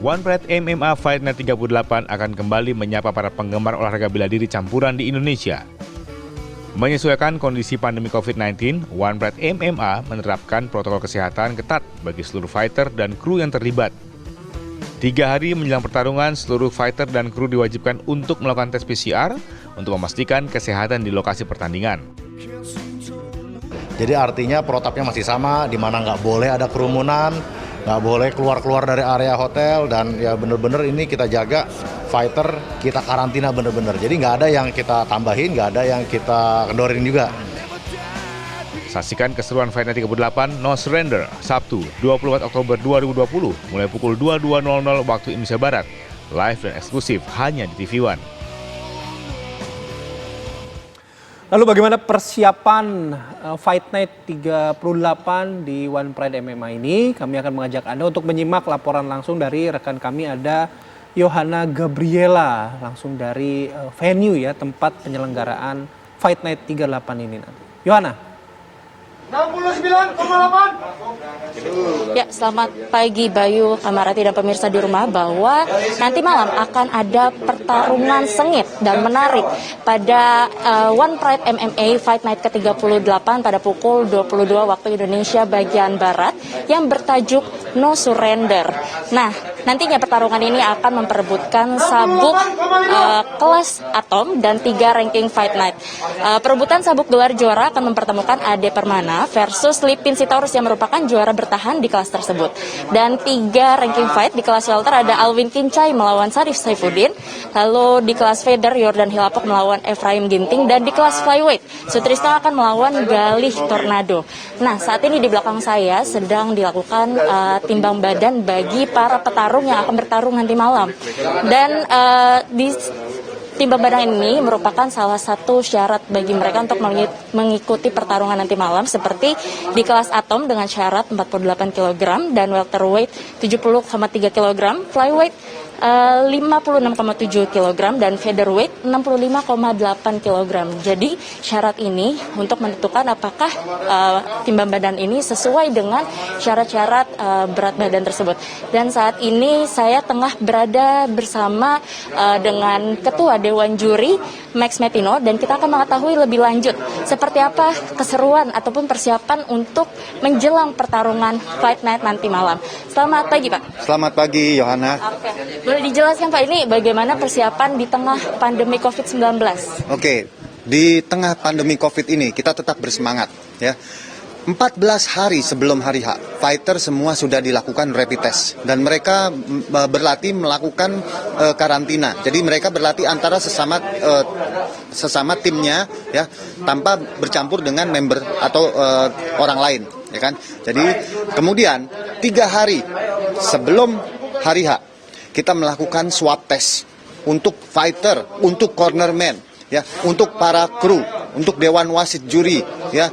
One Pride MMA Fight Night 38 akan kembali menyapa para penggemar olahraga bela diri campuran di Indonesia. Menyesuaikan kondisi pandemi COVID-19, One Pride MMA menerapkan protokol kesehatan ketat bagi seluruh fighter dan kru yang terlibat. 3 hari menjelang pertarungan, seluruh fighter dan kru diwajibkan untuk melakukan tes PCR untuk memastikan kesehatan di lokasi pertandingan. Jadi artinya protapnya masih sama, di mana nggak boleh ada kerumunan, nggak boleh keluar-keluar dari area hotel, dan ya bener-bener ini kita jaga fighter, kita karantina bener-bener. Jadi nggak ada yang kita tambahin, nggak ada yang kita kendorin juga. Saksikan keseruan Fight Night 38 No Surrender, Sabtu 24 Oktober 2020, mulai pukul 22.00 waktu Indonesia Barat. Live dan eksklusif hanya di TV One. Lalu bagaimana persiapan Fight Night 38 di One Pride MMA ini? Kami akan mengajak Anda untuk menyimak laporan langsung dari rekan kami, ada Yohana Gabriela, langsung dari venue ya, tempat penyelenggaraan Fight Night 38 ini nanti. Yohana. 69,8. Ya, selamat pagi Bayu, Kamarati dan pemirsa di rumah, bahwa nanti malam akan ada pertarungan sengit dan menarik pada One Pride MMA Fight Night ke-38 pada pukul 22 waktu Indonesia bagian Barat yang bertajuk No Surrender. Nah, nantinya pertarungan ini akan memperebutkan sabuk kelas Atom dan 3 ranking Fight Night. Perebutan sabuk gelar juara akan mempertemukan Ade Permana versus Lipin Sitorus yang merupakan juara bertahan di kelas tersebut. Dan 3 ranking fight di kelas welter ada Alvin Kincai melawan Sarif Saifuddin, lalu di kelas feather Yordan Hilapok melawan Efraim Ginting, dan di kelas flyweight Sutrisno akan melawan Galih Tornado. Nah, saat ini di belakang saya sedang dilakukan timbang badan bagi para petarung yang akan bertarung nanti malam. Dan di timbang badan ini merupakan salah satu syarat bagi mereka untuk mengikuti pertarungan nanti malam, seperti di kelas Atom dengan syarat 48 kg dan welterweight 70,3 kg, flyweight 56,7 kg dan featherweight 65,8 kg. Jadi syarat ini untuk menentukan apakah timbang badan ini sesuai dengan syarat-syarat berat badan tersebut. Dan saat ini saya tengah berada bersama dengan Ketua Dewan Juri Max Metino, dan kita akan mengetahui lebih lanjut seperti apa keseruan ataupun persiapan untuk menjelang pertarungan Fight Night nanti malam. Selamat pagi, Pak. Selamat pagi, Yohana. Oke. Boleh dijelaskan, Pak, ini bagaimana persiapan di tengah pandemi COVID-19? Oke, di tengah pandemi COVID ini kita tetap bersemangat, ya. 14 hari sebelum hari H, fighter semua sudah dilakukan rapid test dan mereka berlatih melakukan karantina. Jadi mereka berlatih antara sesama timnya, ya, tanpa bercampur dengan member atau orang lain, ya kan. Jadi kemudian 3 hari sebelum hari H kita melakukan swab test untuk fighter, untuk cornerman, ya, untuk para kru, untuk dewan wasit juri, ya,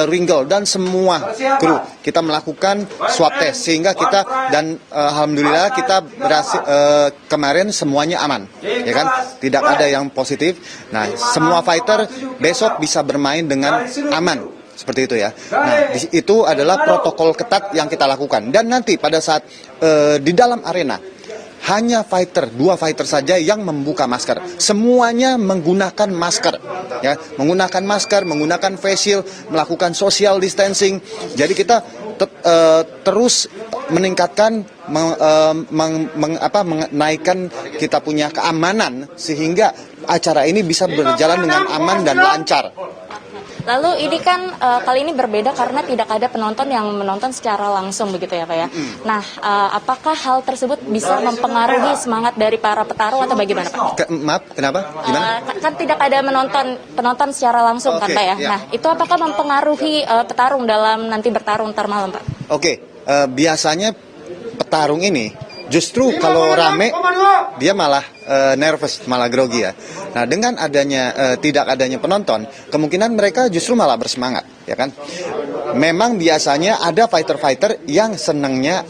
ringgel dan semua kru. Kita melakukan swab test sehingga kita dan alhamdulillah kita berhasil, kemarin semuanya aman, ya kan, tidak ada yang positif. Nah, semua fighter besok bisa bermain dengan aman. Seperti itu, ya. Nah, itu adalah protokol ketat yang kita lakukan. Dan nanti pada saat di dalam arena hanya 2 fighter saja yang membuka masker. Semuanya menggunakan masker, ya, menggunakan masker, menggunakan face shield, melakukan social distancing. Jadi kita terus meningkatkan, menaikkan kita punya keamanan sehingga acara ini bisa berjalan dengan aman dan lancar. Lalu ini kan kali ini berbeda karena tidak ada penonton yang menonton secara langsung, begitu ya, Pak, ya. Nah, apakah hal tersebut bisa mempengaruhi semangat dari para petarung atau bagaimana, Pak? Maaf, kenapa? Gimana? Kan tidak ada penonton secara langsung, kan, Pak, ya. Ya. Nah, itu apakah mempengaruhi petarung dalam nanti bertarung ntar malam, Pak? Oke, biasanya petarung ini justru kalau rame dia malah nervous, malah grogi, ya. Nah, dengan adanya tidak adanya penonton, kemungkinan mereka justru malah bersemangat, ya kan. Memang biasanya ada fighter-fighter yang senangnya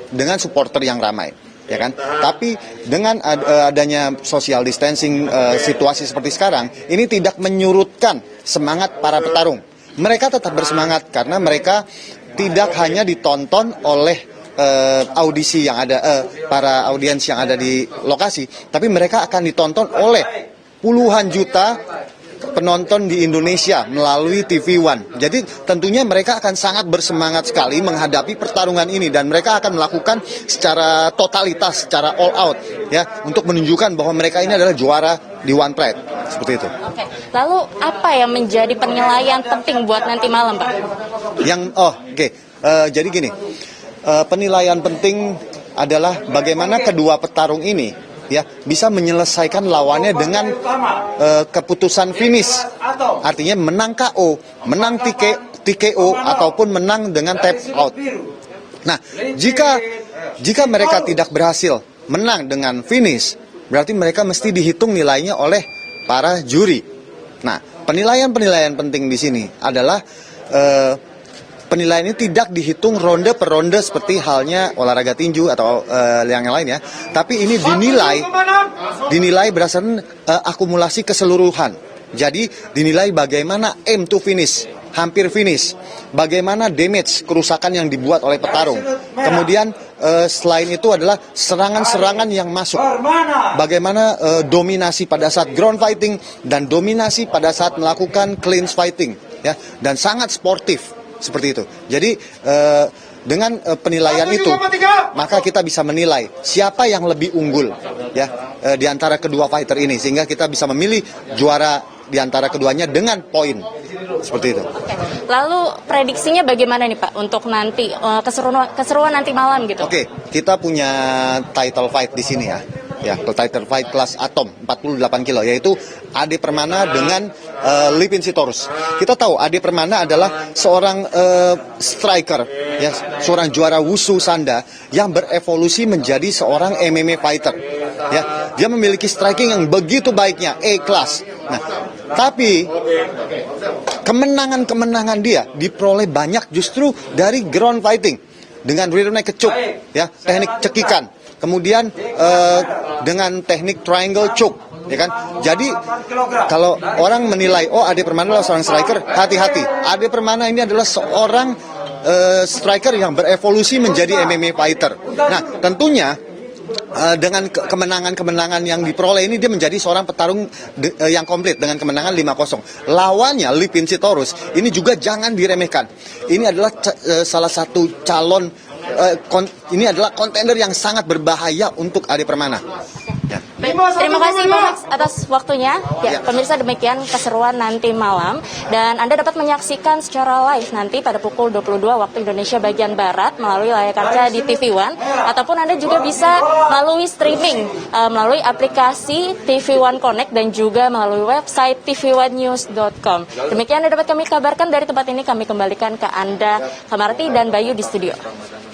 dengan supporter yang ramai, ya kan. Tapi dengan adanya social distancing, situasi seperti sekarang, ini tidak menyurutkan semangat para petarung. Mereka tetap bersemangat karena mereka tidak hanya ditonton oleh audisi yang ada, para audiens yang ada di lokasi, tapi mereka akan ditonton oleh puluhan juta penonton di Indonesia melalui TV One. Jadi tentunya mereka akan sangat bersemangat sekali menghadapi pertarungan ini dan mereka akan melakukan secara totalitas, secara all out ya untuk menunjukkan bahwa mereka ini adalah juara di One Pride. Seperti itu. Oke. Lalu apa yang menjadi penilaian penting buat nanti malam, Pak? Jadi gini. Penilaian penting adalah bagaimana kedua petarung ini ya bisa menyelesaikan lawannya dengan keputusan finish. Artinya menang KO, menang TKO ataupun menang dengan tap out. Nah, jika mereka tidak berhasil menang dengan finish, berarti mereka mesti dihitung nilainya oleh para juri. Nah, penilaian penting di sini adalah penilaian ini tidak dihitung ronde per ronde seperti halnya olahraga tinju atau yang lain ya, tapi ini dinilai berdasarkan akumulasi keseluruhan. Jadi dinilai bagaimana aim to finish, hampir finish, bagaimana damage, kerusakan yang dibuat oleh petarung. Kemudian selain itu adalah serangan-serangan yang masuk, bagaimana dominasi pada saat ground fighting dan dominasi pada saat melakukan clinch fighting ya, dan sangat sportif. Seperti itu. Jadi dengan penilaian itu maka kita bisa menilai siapa yang lebih unggul ya di antara kedua fighter ini sehingga kita bisa memilih juara di antara keduanya dengan poin. Seperti itu. Oke. Lalu prediksinya bagaimana nih Pak untuk nanti keseruan nanti malam gitu? Oke, kita punya title fight di sini ya. Ya, title fight kelas atom 48 kilo yaitu Ade Permana dengan Lipin Sitorus. Kita tahu Ade Permana adalah seorang striker ya, seorang juara wushu sanda yang berevolusi menjadi seorang MMA fighter. Ya, dia memiliki striking yang begitu baiknya, A-class. Nah, tapi kemenangan dia diperoleh banyak justru dari ground fighting dengan rear naked choke ya, teknik cekikan. Kemudian dengan teknik triangle choke, ya kan? Jadi kalau orang menilai, oh Ade Permana adalah seorang striker, hati-hati. Ade Permana ini adalah seorang striker yang berevolusi menjadi MMA fighter. Nah, tentunya dengan kemenangan-kemenangan yang diperoleh ini dia menjadi seorang petarung yang komplit dengan kemenangan 5-0. Lawannya Lipin Sitorus ini juga jangan diremehkan. Ini adalah salah satu calon ini adalah kontender yang sangat berbahaya untuk Ade Permana. Ya. Terima kasih Pak Max atas waktunya. Ya, pemirsa demikian keseruan nanti malam dan Anda dapat menyaksikan secara live nanti pada pukul 22 waktu Indonesia bagian Barat melalui layar kaca di TV One ataupun Anda juga bisa melalui streaming melalui aplikasi TV One Connect dan juga melalui website tv1news.com. Demikian Anda dapat kami kabarkan dari tempat ini, kami kembalikan ke Anda Kamarti dan Bayu di studio.